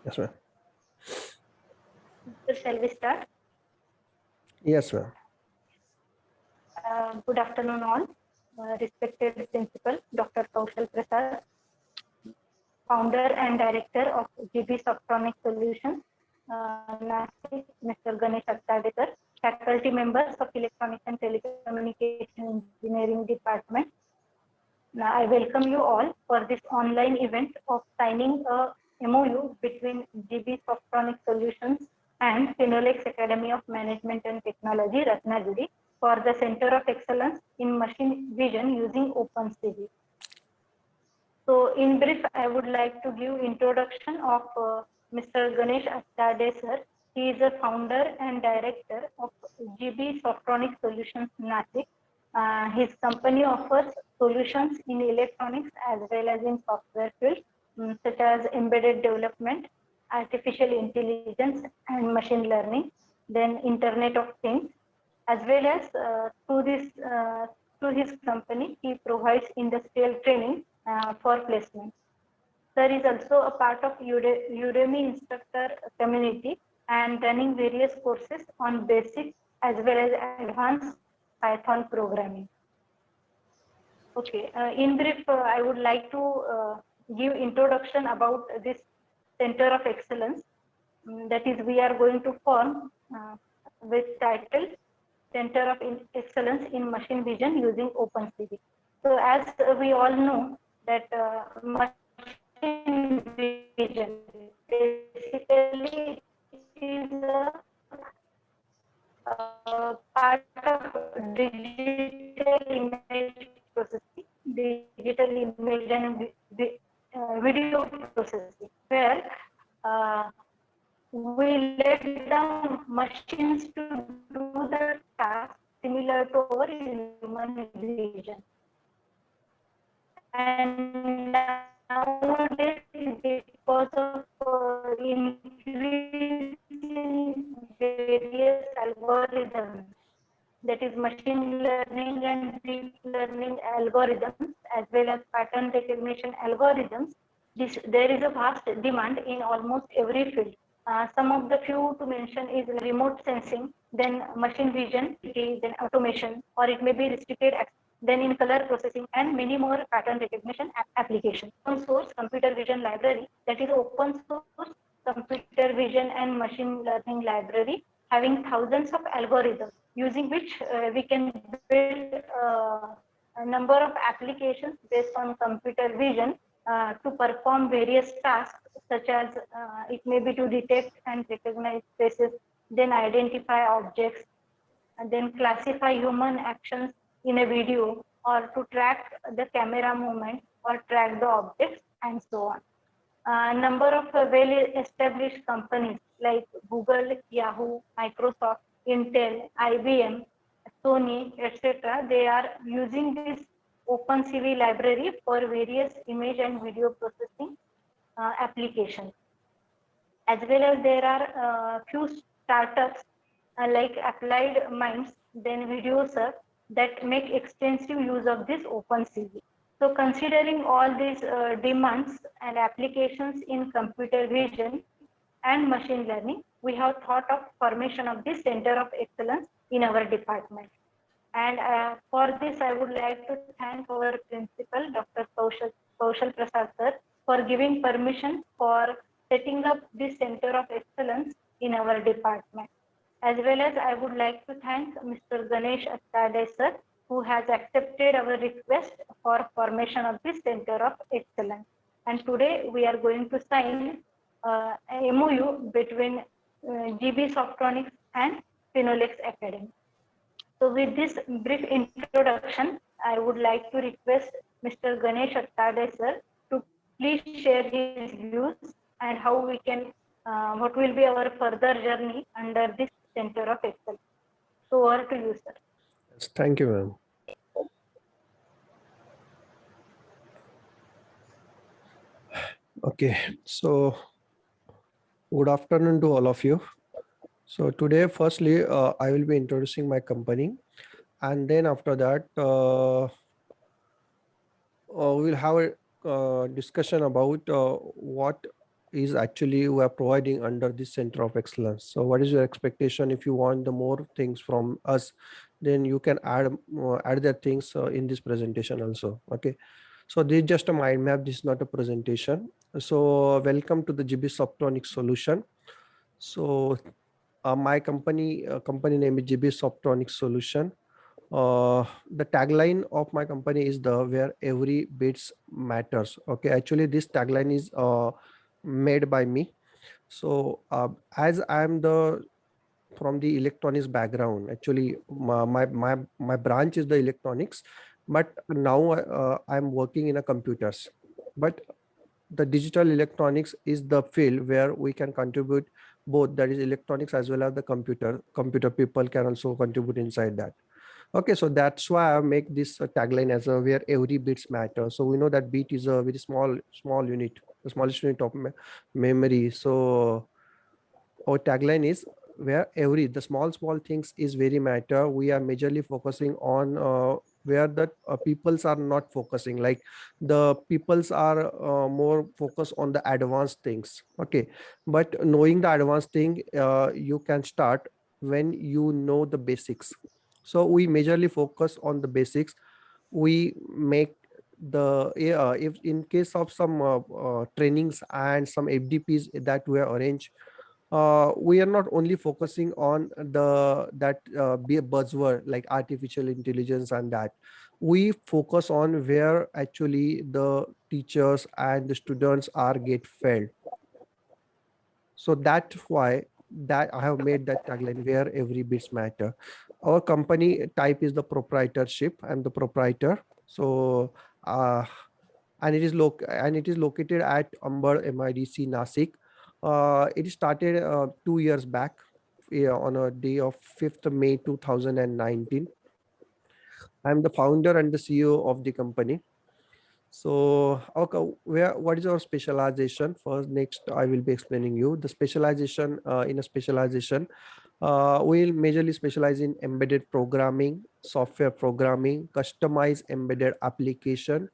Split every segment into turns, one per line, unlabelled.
Yes, ma'am.
So shall we start?
Yes, ma'am.
Good afternoon, all. Respected Principal Dr. Kaushal Prasad, Founder and Director of GB Softonic Solutions, Nashik, Mr. Ganesh Attade, sir, faculty members of Electronics and Telecommunication Engineering Department. Now, I welcome you all for this online event of signing a MOU between GB Softonic Solutions and Finolex Academy of Management and Technology, Ratnagiri, for the Center of Excellence in Machine Vision using OpenCV. So, in brief, I would like to give introduction of Mr. Ganesh Attade, sir. He is a founder and director of GB Softonic Solutions, Nashik. His company offers solutions in electronics as well as in software field, such as embedded development, artificial intelligence, and machine learning, then Internet of Things, as well as through his company, he provides industrial training for placement. Sir is also a part of Udemy instructor community and running various courses on basic as well as advanced Python programming. Okay, in brief, I would like to give introduction about this Center of Excellence. That is, we are going to form with title Center of Excellence in Machine Vision using OpenCV. So, as we all know that machine vision basically is a part of digital image processing, digital image and video processing, where uh, we let down machines to do the task similar to our human vision. And nowadays, because of increase in various algorithms, that is machine learning and deep learning algorithms, as well as pattern recognition algorithms, there is a vast demand in almost every field. Some of the few to mention is remote sensing, then machine vision, then automation, or it may be restricted access, then in color processing, and many more pattern recognition applications. Open source computer vision library, that is open source computer vision and machine learning library, having thousands of algorithms, using which we can build a number of applications based on computer vision to perform various tasks, such as it may be to detect and recognize faces, then identify objects, and then classify human actions in a video, or to track the camera movement or track the objects, and so on. A number of well-established companies like Google, Yahoo, Microsoft, Intel, IBM, Sony, etc., they are using this OpenCV library for various image and video processing applications. As well as there are few startups like Applied Minds, then VideoServe, that make extensive use of this OpenCV. So considering all these demands and applications in computer vision and machine learning, we have thought of formation of this Center of Excellence in our department. And for this, I would like to thank our principal, Dr. Kaushal Prasad sir, for giving permission for setting up this Center of Excellence in our department. As well as I would like to thank Mr. Ganesh Attade sir, who has accepted our request for formation of this Center of Excellence. And today we are going to sign a MOU between GB Softonics and Finolex Academy. So with this brief introduction, I would like to request Mr. Ganesh Attade sir to please share his views and how we can, what will be our further journey under this Center of Excellence. So over to you, sir.
Yes, thank you, ma'am. Okay, so good afternoon to all of you. So today, firstly, I will be introducing my company, and then after that, we'll have a discussion about what is actually we are providing under this Center of Excellence. So what is your expectation? If you want the more things from us, then you can add the things in this presentation also. Okay. So this is just a mind map. This is not a presentation. So welcome to the GBIS Optronics Solution. So my company name is GBIS Optronics Solution. The tagline of my company is the where every bits matters. Okay, actually this tagline is made by me. So as I'm the from the electronics background, actually my branch is the electronics, but now I'm working in a computers. But the digital electronics is the field where we can contribute both, that is electronics as well as the computer people can also contribute inside that. Okay, so that's why I make this tagline as a where every bits matter. So we know that bit is a very small unit, the smallest unit of memory. So our tagline is where every the small things is very matter. We are majorly focusing on where the peoples are not focusing, like the peoples are more focused on the advanced things. Okay, but knowing the advanced thing, you can start when you know the basics. So we majorly focus on the basics. We make the if in case of some trainings and some FDPs that we arrange, we are not only focusing on the that be a buzzword like artificial intelligence, and that we focus on where actually the teachers and the students are get failed. So that's why that I have made that tagline where every bits matter. Our company type is the proprietorship. I'm the proprietor. So and it is located at Amber MIDC Nasik. It started 2 years back, yeah, on a day of 5th May 2019. I'm the founder and the CEO of the company. So, okay, what is our specialization? First, next, I will be explaining you the specialization. In a specialization, we'll majorly specialize in embedded programming, software programming, customized embedded application,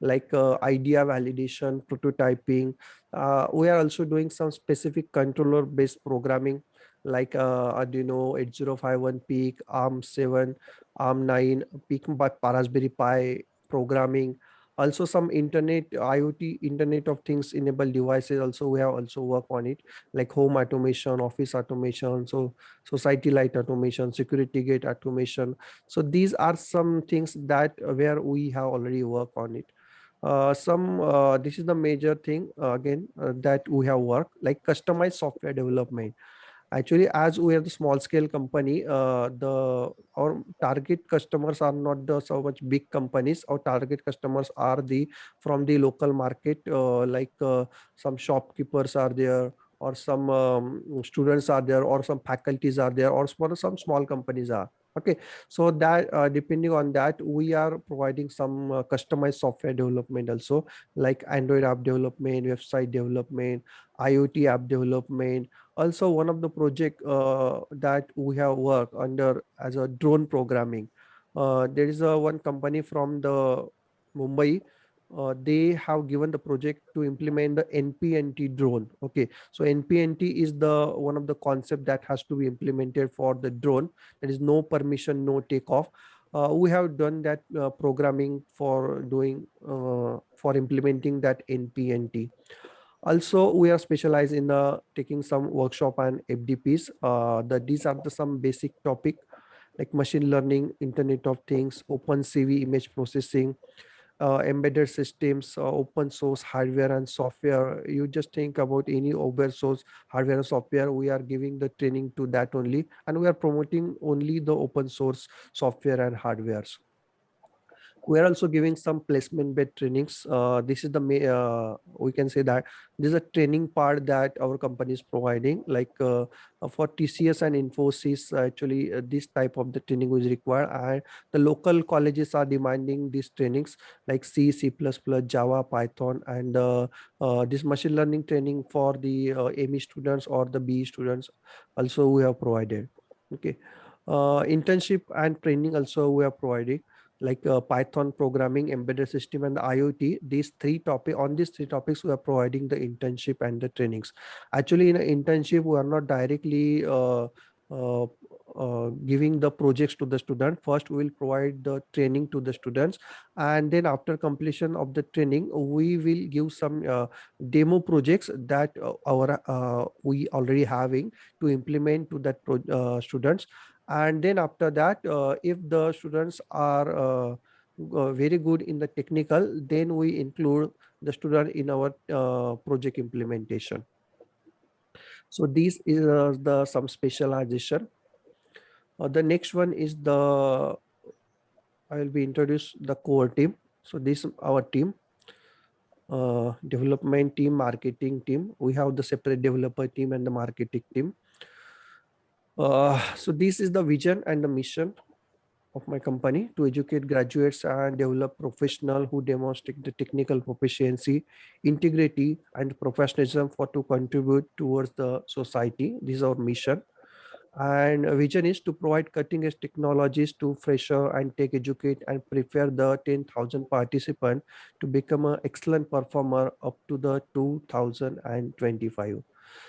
like idea validation, prototyping. We are also doing some specific controller-based programming, like Arduino 8051 Peak, ARM7, ARM9, Peak by Raspberry Pi programming. Also some internet IoT, internet of things enabled devices also we have also work on it, like home automation, office automation, so society light automation, security gate automation. So these are some things that where we have already worked on it. Some This is the major thing again that we have worked, like customized software development. Actually, as we are the small scale company, the our target customers are not the so much big companies. Our target customers are the from the local market, like some shopkeepers are there, or some students are there, or some faculties are there, or some small companies are. Okay, so that depending on that, we are providing some customized software development also, like Android app development, website development, IoT app development. Also one of the project that we have worked under as a drone programming. There is a one company from the Mumbai. They have given the project to implement the NPNT drone. Okay, so NPNT is the one of the concept that has to be implemented for the drone. There is no permission, no takeoff. We have done that programming for doing for implementing that NPNT. Also, we are specialized in taking some workshop and FDPs. These are the some basic topic like machine learning, Internet of Things, OpenCV image processing, embedded systems, open source hardware and software. You just think about any open source hardware and software. We are giving the training to that only, and we are promoting only the open source software and hardwares. We are also giving some placement based trainings. This is the we can say that this is a training part that our company is providing, like for TCS and Infosys. Actually this type of the training is required, and the local colleges are demanding these trainings like C++, Java, Python, and this machine learning training for the ME students or the BE students also we have provided. Okay, internship and training also we are providing, like Python programming, embedded system, and the IoT. These three topics we are providing the internship and the trainings. Actually, in an internship, we are not directly uh, giving the projects to the student. First, we will provide the training to the students, and then after completion of the training, we will give some demo projects that we already having to implement to that students. And then after that, if the students are very good in the technical, then we include the student in our project implementation. So this is the some specialization. The next one is the I will be introduce the core team. So this is our team, development team, marketing team. We have the separate developer team and the marketing team. So this is the vision and the mission of my company: to educate graduates and develop professionals who demonstrate the technical proficiency, integrity, and professionalism for to contribute towards the society. This is our mission. And vision is to provide cutting edge technologies to fresher and tech educate and prepare the 10,000 participants to become an excellent performer up to the 2025.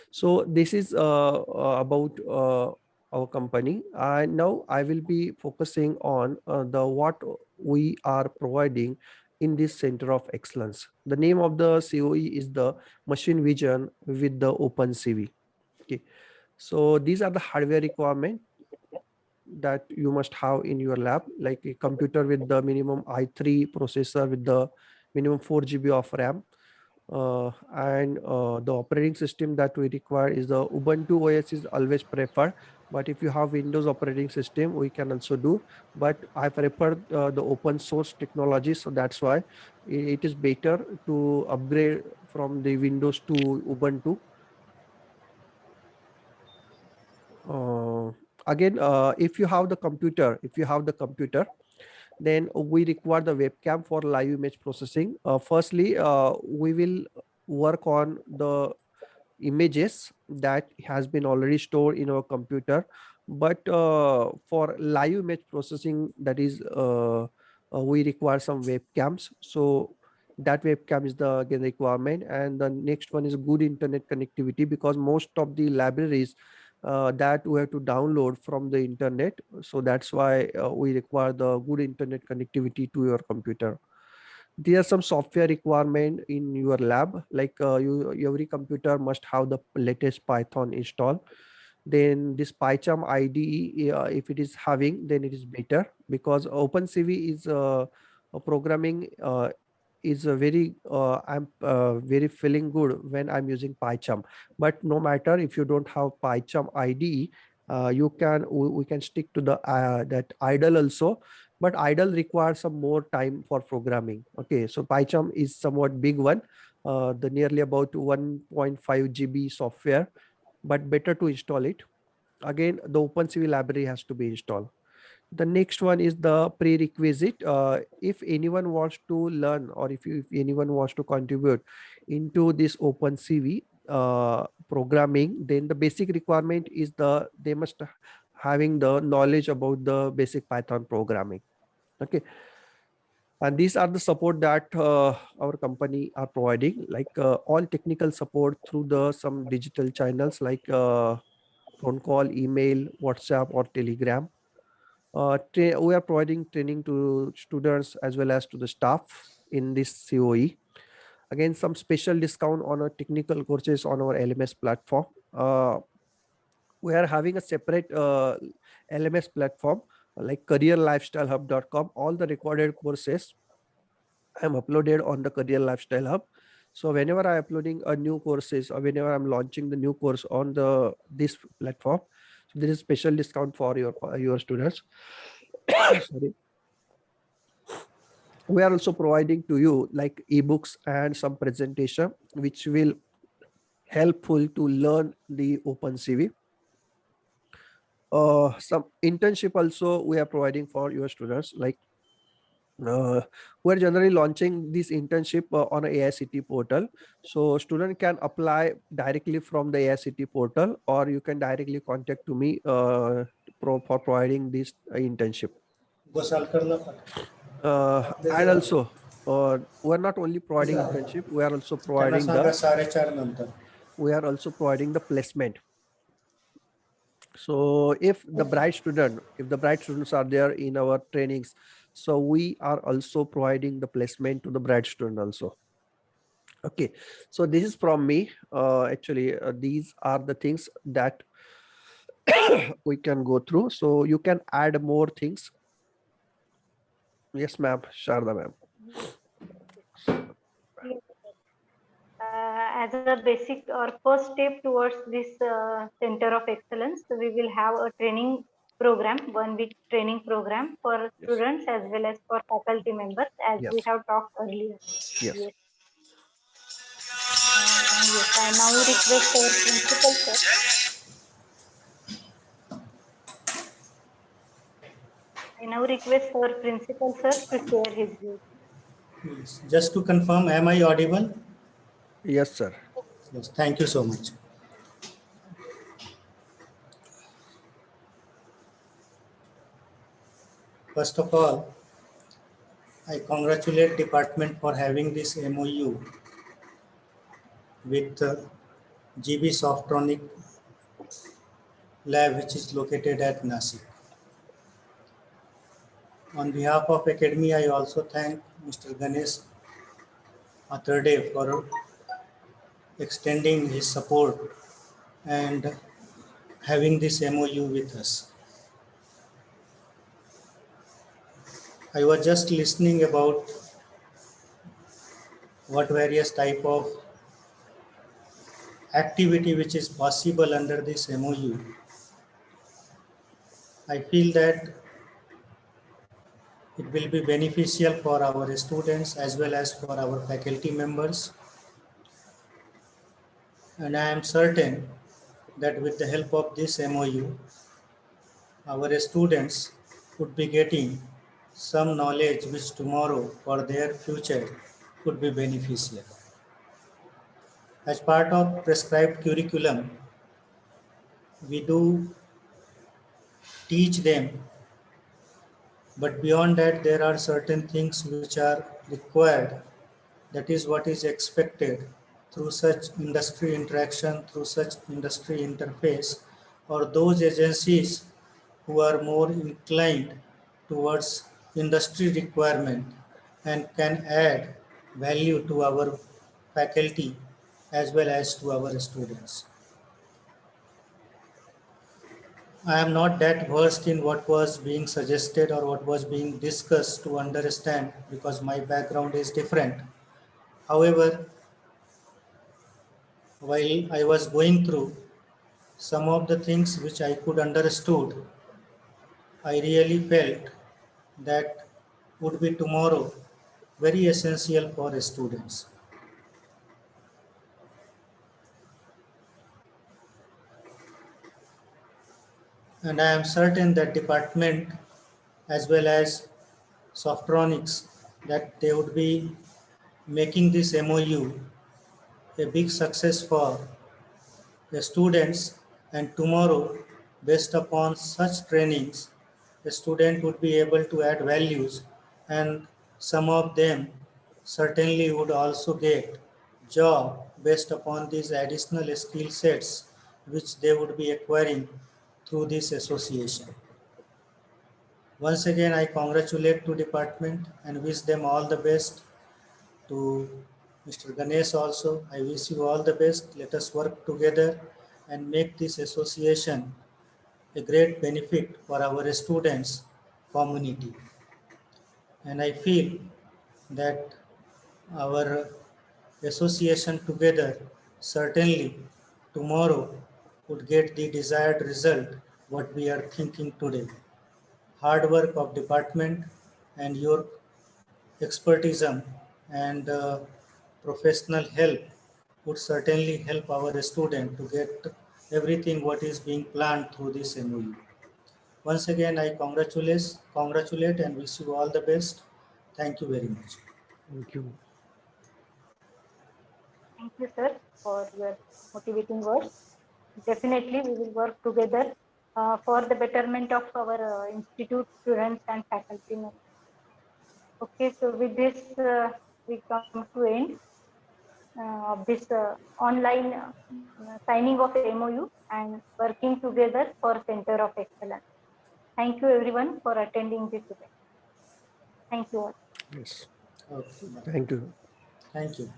So this is about our company. And now I will be focusing on the what we are providing in this center of excellence. The name of the COE is the Machine Vision with the OpenCV. Okay. So these are the hardware requirement that you must have in your lab, like a computer with the minimum i3 processor with the minimum 4 GB of RAM. And the operating system that we require is the Ubuntu OS is always preferred, but if you have Windows operating system, we can also do. But I prefer the open source technology, so that's why it is better to upgrade from the Windows to Ubuntu. Again, if you have the computer, then we require the webcam for live image processing. Firstly, we will work on the images that has been already stored in our computer, but for live image processing, that is we require some webcams. So that webcam is the again requirement. And the next one is good internet connectivity, because most of the libraries that we have to download from the internet. So that's why we require the good internet connectivity to your computer. There are some software requirement in your lab, like every computer must have the latest Python install. Then this PyCharm IDE, if it is having, then it is better, because OpenCV is a programming is a very I'm very feeling good when I'm using PyCharm. But no matter if you don't have PyCharm IDE, we can stick to the that idle also, but idle requires some more time for programming. Okay, so PyCharm is somewhat big one, the nearly about 1.5 GB software, but better to install it. Again, the OpenCV library has to be installed. The next one is the prerequisite. If anyone wants to learn, or if anyone wants to contribute into this OpenCV programming, then the basic requirement is they must having the knowledge about the basic Python programming. Okay. And these are the support that our company are providing, like all technical support through the some digital channels, like phone call, email, WhatsApp, or Telegram. We are providing training to students as well as to the staff in this COE. Again, some special discount on our technical courses on our LMS platform. We are having a separate LMS platform like careerlifestylehub.com. All the recorded courses I am uploaded on the Career Lifestyle Hub. So whenever I am uploading a new courses, or whenever I'm launching the new course on this platform, so there is special discount for your students. Sorry. We are also providing to you like ebooks and some presentation which will helpful to learn the OpenCV. Some internship also we are providing for your students, like we're generally launching this internship on a AICTE portal. So student can apply directly from the AICTE portal, or you can directly contact to me for providing this internship. And also, we're not only providing internship, we are also
त्यांना
providing
Sanga
the
4:30 नंतर.
we are also providing the placement. So if the bright students are there in our trainings, so we are also providing the placement to the bright student also. Okay, so this is from me. Actually, these are the things that we can go through, so you can add more things. Yes, ma'am. Sharda, ma'am.
As a basic or first step towards this center of excellence, we will have a training program, 1 week training program for students as well as for faculty members, as we
Yes.
have talked earlier.
Yes.
Yes. Yes, I now request our principal sir. I now request our principal sir to share his views.
Yes. Just to confirm, am I audible?
Yes, sir.
Yes, thank you so much. First of all, I congratulate department for having this MOU with GB Softronic lab, which is located at Nasik. On behalf of Academy, I also thank Mr. Ganesh Atharde for extending his support and having this MOU with us. I was just listening about what various type of activity which is possible under this MOU. I feel that it will be beneficial for our students as well as for our faculty members. And I am certain that with the help of this MOU, our students would be getting some knowledge which tomorrow for their future could be beneficial. As part of prescribed curriculum, we do teach them, but beyond that, there are certain things which are required. That is what is expected through such industry interaction, through such industry interface, or those agencies who are more inclined towards industry requirement and can add value to our faculty as well as to our students. I am not that versed in what was being suggested or what was being discussed to understand because my background is different. However, while I was going through some of the things which I could understood, I really felt that would be tomorrow very essential for students. And I am certain that department as well as Softronics that they would be making this MOU a big success for the students, and tomorrow based upon such trainings the student would be able to add values, and some of them certainly would also get job based upon these additional skill sets which they would be acquiring through this association. Once again, I congratulate to department and wish them all the best. To Mr. Ganesh also, I wish you all the best. Let us work together and make this association a great benefit for our students community. And I feel that our association together certainly tomorrow would get the desired result what we are thinking today. Hard work of department and your expertise and professional help would certainly help our student to get everything what is being planned through this MOU. Once again, I congratulate and wish you all the best. Thank you very much.
Thank you.
Thank you, sir, for your motivating words. Definitely, we will work together for the betterment of our institute students and faculty members. Okay, so with this, we come to end of this online signing of MOU and working together for Center of Excellence. Thank you everyone for attending this event. Thank you all.
Yes.
Okay.
Thank you.
Thank you.